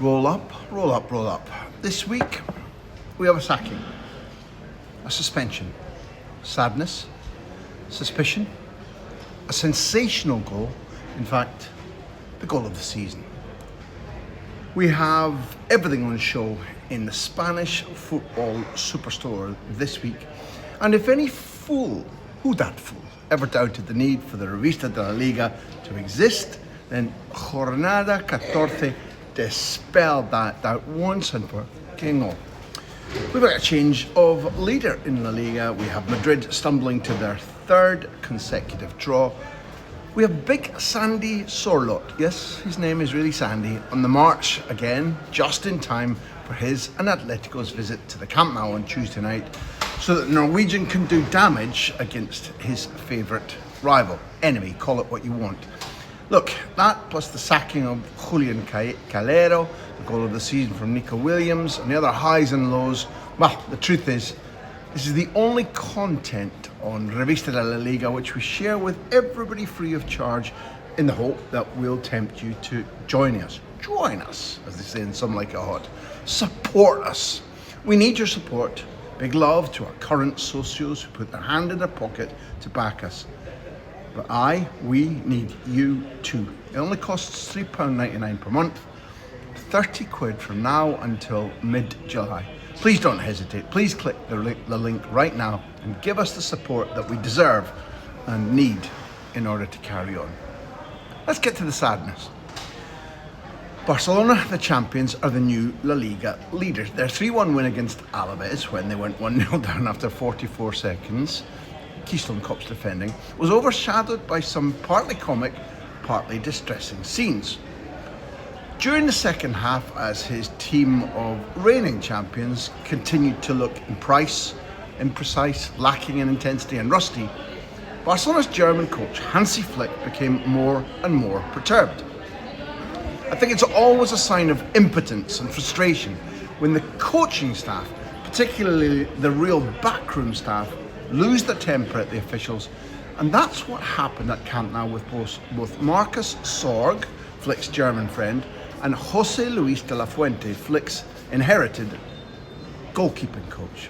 Roll up, roll up, roll up. This week, we have a sacking, a suspension, sadness, suspicion, a sensational goal, in fact, the goal of the season. We have everything on show in the Spanish football superstore this week. And if any fool, who that fool, ever doubted the need for the Revista de LaLiga to exist, then Jornada 14 dispelled that doubt once and for all. We've got a change of leader in La Liga. We have Madrid stumbling to their third consecutive draw. We have Big Sandy Sorlot, yes, his name is really Sandy, on the march again, just in time for his and Atletico's visit to the Camp Nou on Tuesday night, so that the Norwegian can do damage against his favourite rival, enemy, call it what you want. Look, that plus the sacking of Julian Calero, the goal of the season from Nico Williams, and the other highs and lows. Well, the truth is, this is the only content on Revista de la Liga which we share with everybody free of charge in the hope that we'll tempt you to join us. Join us, as they say in Some Like It Hot. Support us. We need your support. Big love to our current socios who put their hand in their pocket to back us. But we need you too. It only costs £3.99 per month, 30 quid from now until mid-July. Please don't hesitate. Please click the link right now and give us the support that we deserve and need in order to carry on. Let's get to the sadness. Barcelona, the champions, are the new La Liga leaders. Their 3-1 win against Alaves, when they went 1-0 down after 44 seconds, Keystone Cup's defending, was overshadowed by some partly comic, partly distressing scenes. During the second half, as his team of reigning champions continued to look imprecise, lacking in intensity and rusty, Barcelona's German coach Hansi Flick became more and more perturbed. I think it's always a sign of impotence and frustration when the coaching staff, particularly the real backroom staff, lose their temper at the officials, and that's what happened at Camp Nou with both Marcus Sorg, Flick's German friend, and José Luis de la Fuente, Flick's inherited goalkeeping coach.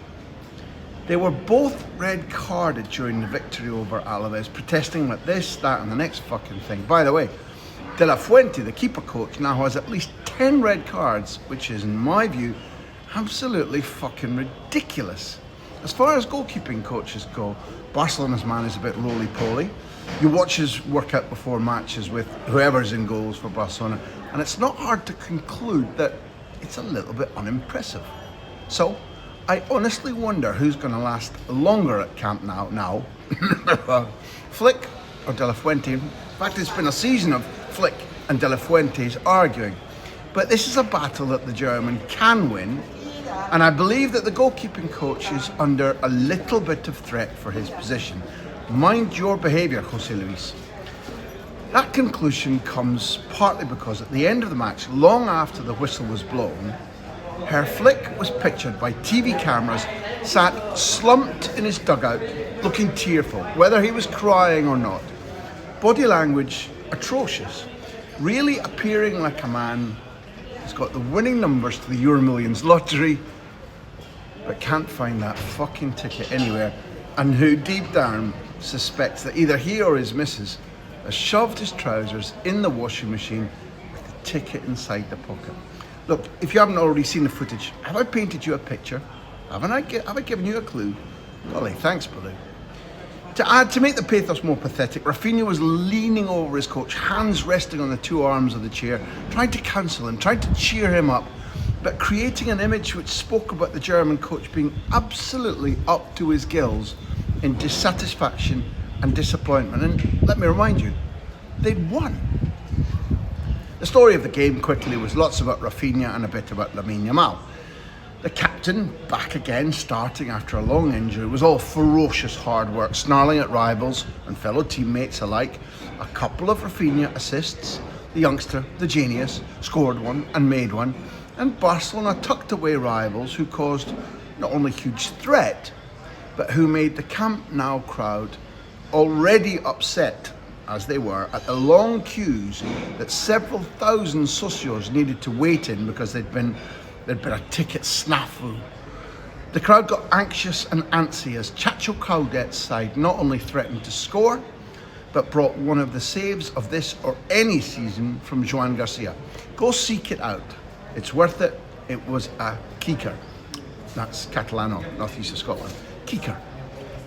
They were both red carded during the victory over Alaves, protesting about this, that and the next fucking thing. By the way, de la Fuente, the keeper coach, now has at least 10 red cards, which is, in my view, absolutely fucking ridiculous. As far as goalkeeping coaches go, Barcelona's man is a bit roly-poly. You watch his workout before matches with whoever's in goals for Barcelona, and it's not hard to conclude that it's a little bit unimpressive. So, I honestly wonder who's going to last longer at Camp Nou now. Flick or De La Fuente. In fact, it's been a season of Flick and De La Fuente's arguing. But this is a battle that the German can win, and I believe that the goalkeeping coach is under a little bit of threat for his position. Mind your behaviour, José Luis. That conclusion comes partly because at the end of the match, long after the whistle was blown, Herr Flick was pictured by TV cameras sat slumped in his dugout, looking tearful, whether he was crying or not. Body language atrocious, really appearing like a man who's got the winning numbers to the Euro Millions lottery, but can't find that fucking ticket anywhere, and who deep down suspects that either he or his missus has shoved his trousers in the washing machine with the ticket inside the pocket. Look, if you haven't already seen the footage, have I painted you a picture? Have I given you a clue? Golly, thanks, Baloo. To make the pathos more pathetic, Rafinha was leaning over his coach, hands resting on the two arms of the chair, trying to counsel him, trying to cheer him up, but creating an image which spoke about the German coach being absolutely up to his gills in dissatisfaction and disappointment. And let me remind you, they'd won. The story of the game quickly was lots about Rafinha and a bit about Lamine Yamal. The captain, back again, starting after a long injury, was all ferocious hard work, snarling at rivals and fellow teammates alike. A couple of Rafinha assists, the youngster, the genius, scored one and made one, and Barcelona tucked away rivals who caused not only huge threat, but who made the Camp Nou crowd, already upset as they were, at the long queues that several thousand socios needed to wait in because there'd been a ticket snafu. The crowd got anxious and antsy as Chacho Caudet's side not only threatened to score, but brought one of the saves of this or any season from Joan Garcia. Go seek it out. It's worth it. It was a kicker. That's Catalano, northeast of Scotland. Kicker.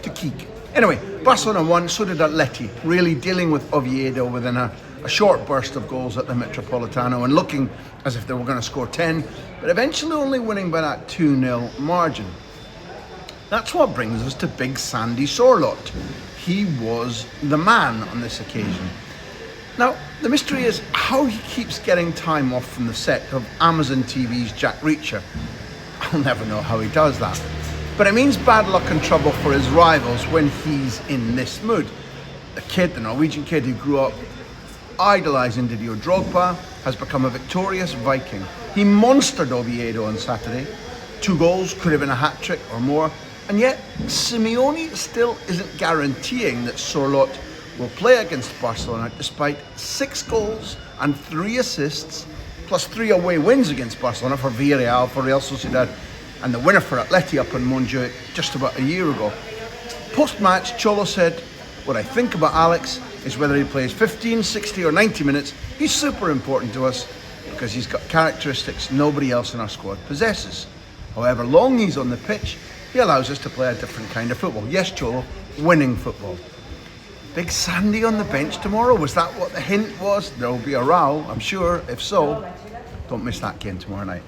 To kick. Anyway, Barcelona won, so did Atleti, really dealing with Oviedo within a short burst of goals at the Metropolitano and looking as if they were going to score 10, but eventually only winning by that 2-0 margin. That's what brings us to Big Sandy Sorloth. He was the man on this occasion. Now, the mystery is how he keeps getting time off from the set of Amazon TV's Jack Reacher. I'll never know how he does that. But it means bad luck and trouble for his rivals when he's in this mood. The Norwegian kid who grew up idolising Didier Drogba, has become a victorious Viking. He monstered Oviedo on Saturday. 2 goals, could have been a hat-trick or more. And yet, Simeone still isn't guaranteeing that Sorloth will play against Barcelona despite 6 goals and 3 assists, plus 3 away wins against Barcelona for Villarreal, for Real Sociedad, and the winner for Atleti up in Montjuic just about a year ago. Post-match, Cholo said, "What I think about Alex is whether he plays 15, 60 or 90 minutes, he's super important to us because he's got characteristics nobody else in our squad possesses. However long he's on the pitch, he allows us to play a different kind of football. Yes, Cholo, winning football." Big Sandy on the bench tomorrow, was that what the hint was? There'll be a row, I'm sure. If so, don't miss that game tomorrow night.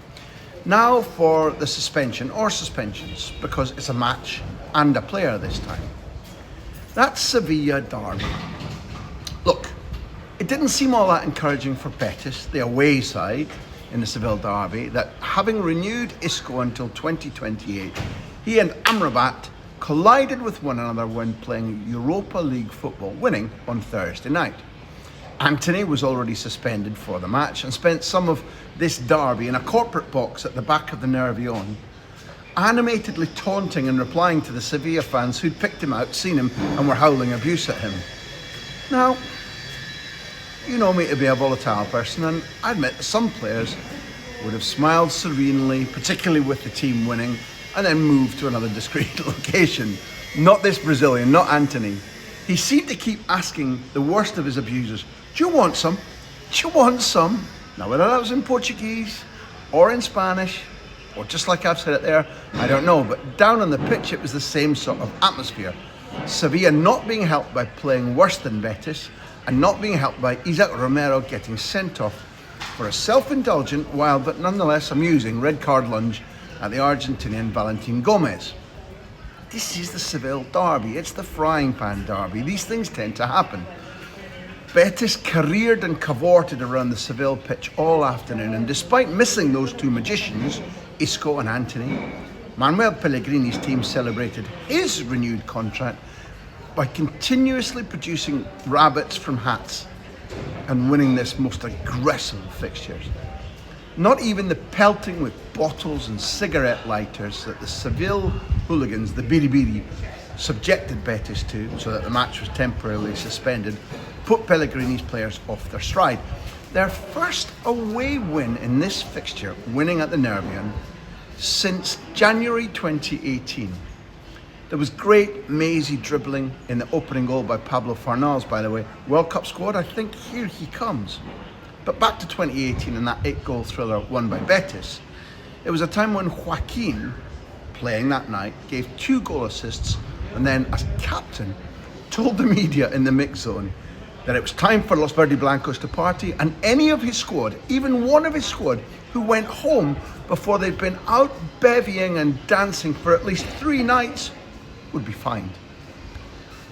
Now for the suspension, or suspensions, because it's a match and a player this time. That's Seville derby. Look, it didn't seem all that encouraging for Betis, the away side in the Seville derby, that having renewed Isco until 2028, he and Amrabat collided with one another when playing Europa League football, winning on Thursday night. Antony was already suspended for the match and spent some of this derby in a corporate box at the back of the Nervion, animatedly taunting and replying to the Sevilla fans who'd picked him out, seen him, and were howling abuse at him. Now, you know me to be a volatile person, and I admit that some players would have smiled serenely, particularly with the team winning, and then moved to another discreet location. Not this Brazilian, not Antony. He seemed to keep asking the worst of his abusers, "Do you want some? Do you want some?" Now, whether that was in Portuguese or in Spanish, or just like I've said it there, I don't know. But down on the pitch, it was the same sort of atmosphere. Sevilla not being helped by playing worse than Betis, and not being helped by Isaac Romero getting sent off for a self-indulgent, wild but nonetheless amusing red card lunge at the Argentinian Valentin Gomez. This is the Seville derby. It's the frying pan derby. These things tend to happen. Betis careered and cavorted around the Seville pitch all afternoon, and despite missing those 2 magicians, Isco and Antony, Manuel Pellegrini's team celebrated his renewed contract by continuously producing rabbits from hats and winning this most aggressive of fixtures. Not even the pelting with bottles and cigarette lighters that the Seville hooligans, the Biribiri, subjected Betis to, so that the match was temporarily suspended, put Pellegrini's players off their stride. Their first away win in this fixture, winning at the Nervion, since January 2018. There was great mazy dribbling in the opening goal by Pablo Farnals, by the way. World Cup squad, I think here he comes. But back to 2018 and that 8-goal thriller won by Betis. It was a time when Joaquin, playing that night, gave 2 goal assists and then, as captain, told the media in the mix zone that it was time for Los Verde Blancos to party, and any of his squad, even one of his squad, who went home before they'd been out bevying and dancing for at least 3 nights would be fined.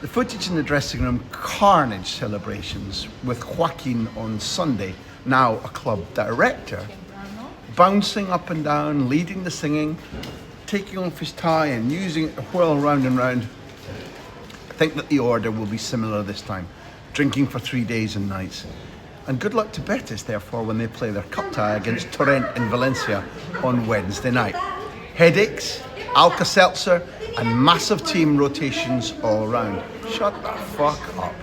The footage in the dressing room carnage celebrations with Joaquin on Sunday, now a club director, bouncing up and down, leading the singing, taking off his tie and using it to whirl round and round. I think that the order will be similar this time, drinking for 3 days and nights. And good luck to Betis, therefore, when they play their cup tie against Torrent in Valencia on Wednesday night. Headaches, Alka-Seltzer, and massive team rotations all round. Shut the fuck up.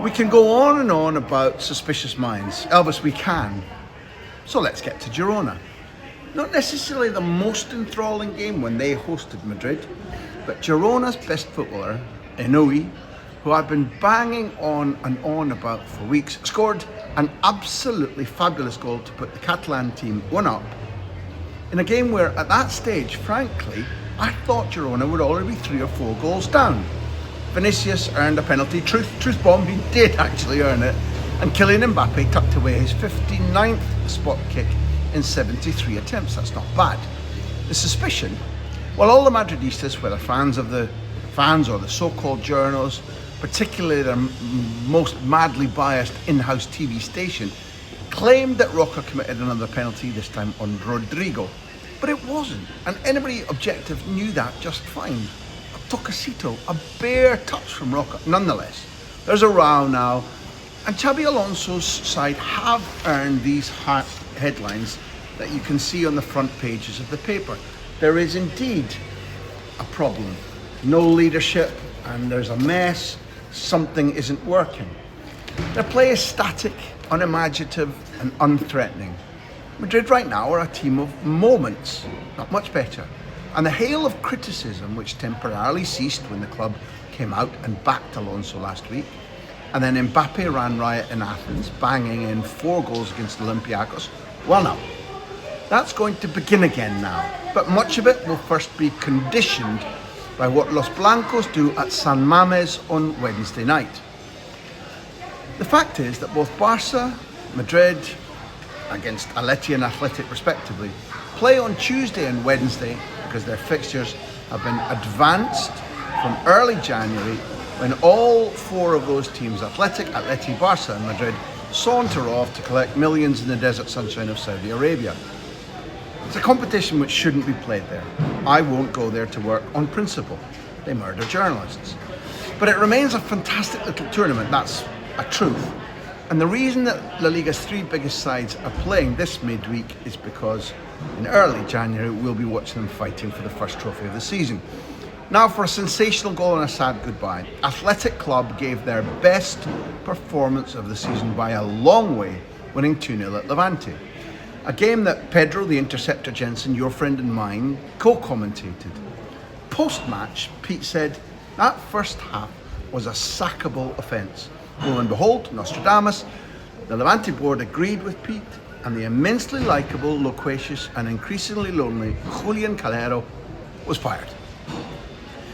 We can go on and on about suspicious minds. Elvis, we can. So let's get to Girona. Not necessarily the most enthralling game when they hosted Madrid, but Girona's best footballer, Inui, who I've been banging on and on about for weeks, scored an absolutely fabulous goal to put the Catalan team 1-up in a game where, at that stage, frankly, I thought Girona would already be 3 or 4 goals down. Vinicius earned a penalty, truth bomb, he did actually earn it, and Kylian Mbappe tucked away his 59th spot kick in 73 attempts. That's not bad. The suspicion, while all the Madridistas, whether fans or the so-called journals, particularly their most madly biased in-house TV station, claimed that Roca committed another penalty, this time on Rodrigo. But it wasn't, and anybody objective knew that just fine. A toquecito, a bare touch from Roca. Nonetheless, there's a row now, and Xabi Alonso's side have earned these headlines that you can see on the front pages of the paper. There is indeed a problem. No leadership, and there's a mess. Something isn't working. Their play is static, unimaginative, and unthreatening. Madrid right now are a team of moments, not much better. And the hail of criticism, which temporarily ceased when the club came out and backed Alonso last week, and then Mbappe ran riot in Athens, banging in 4 goals against Olympiacos, well now, that's going to begin again now. But much of it will first be conditioned by what Los Blancos do at San Mamés on Wednesday night. The fact is that both Barca, Madrid, against Atleti and Athletic respectively, play on Tuesday and Wednesday because their fixtures have been advanced from early January, when all 4 of those teams, Atleti, Barca and Madrid, saunter off to collect millions in the desert sunshine of Saudi Arabia. It's a competition which shouldn't be played there. I won't go there to work on principle. They murder journalists. But it remains a fantastic little tournament, that's a truth. And the reason that La Liga's 3 biggest sides are playing this midweek is because in early January we'll be watching them fighting for the first trophy of the season. Now for a sensational goal and a sad goodbye. Athletic Club gave their best performance of the season by a long way, winning 2-0 at Levante. A game that Pedro, the Interceptor Jensen, your friend and mine, co-commentated. Post-match, Pete said, that first half was a sackable offence. Lo and behold, Nostradamus, the Levante board agreed with Pete, and the immensely likeable, loquacious and increasingly lonely Julian Calero was fired.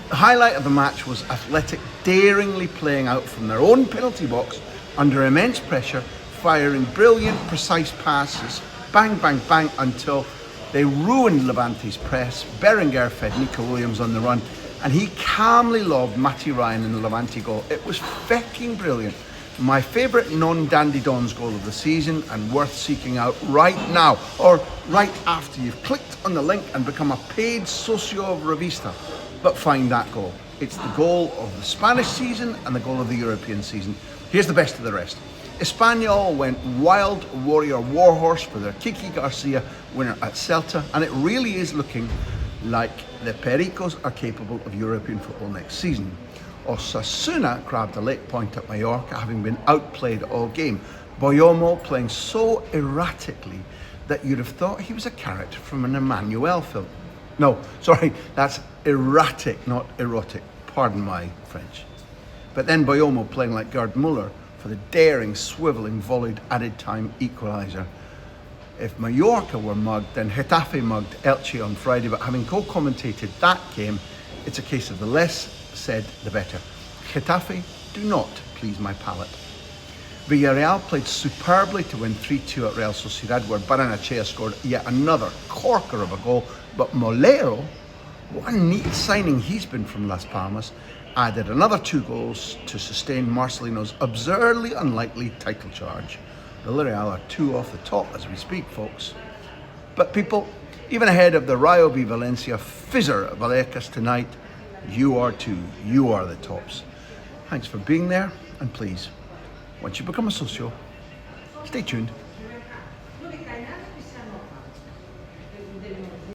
The highlight of the match was Athletic daringly playing out from their own penalty box under immense pressure, firing brilliant, precise passes, bang, bang, bang, until they ruined Levante's press. Berenguer fed Nico Williams on the run, and he calmly lobbed Matty Ryan in the Levante goal. It was fecking brilliant. My favourite non-Dandy Dons goal of the season, and worth seeking out right now, or right after you've clicked on the link and become a paid socio of Revista. But find that goal. It's the goal of the Spanish season and the goal of the European season. Here's the best of the rest. Espanyol went wild warrior warhorse for their Kiki Garcia winner at Celta, and it really is looking like the Pericos are capable of European football next season. Osasuna grabbed a late point at Mallorca, having been outplayed all game. Boyomo playing so erratically that you'd have thought he was a character from an Emmanuel film. No, sorry, that's erratic, not erotic. Pardon my French. But then Boyomo playing like Gerd Muller for the daring, swivelling, volleyed added time equaliser. If Mallorca were mugged, then Getafe mugged Elche on Friday, but having co-commentated that game, it's a case of the less said, the better. Getafe do not please my palate. Villarreal played superbly to win 3-2 at Real Sociedad, where Barrenechea scored yet another corker of a goal, but Molero, what a neat signing he's been from Las Palmas, added another 2 goals to sustain Marcelino's absurdly unlikely title charge. Villarreal are 2 off the top as we speak, folks. But people, even ahead of the Rayo v Valencia fizzer at Vallecas tonight, you are too. You are the tops. Thanks for being there, and please, once you become a socio, stay tuned.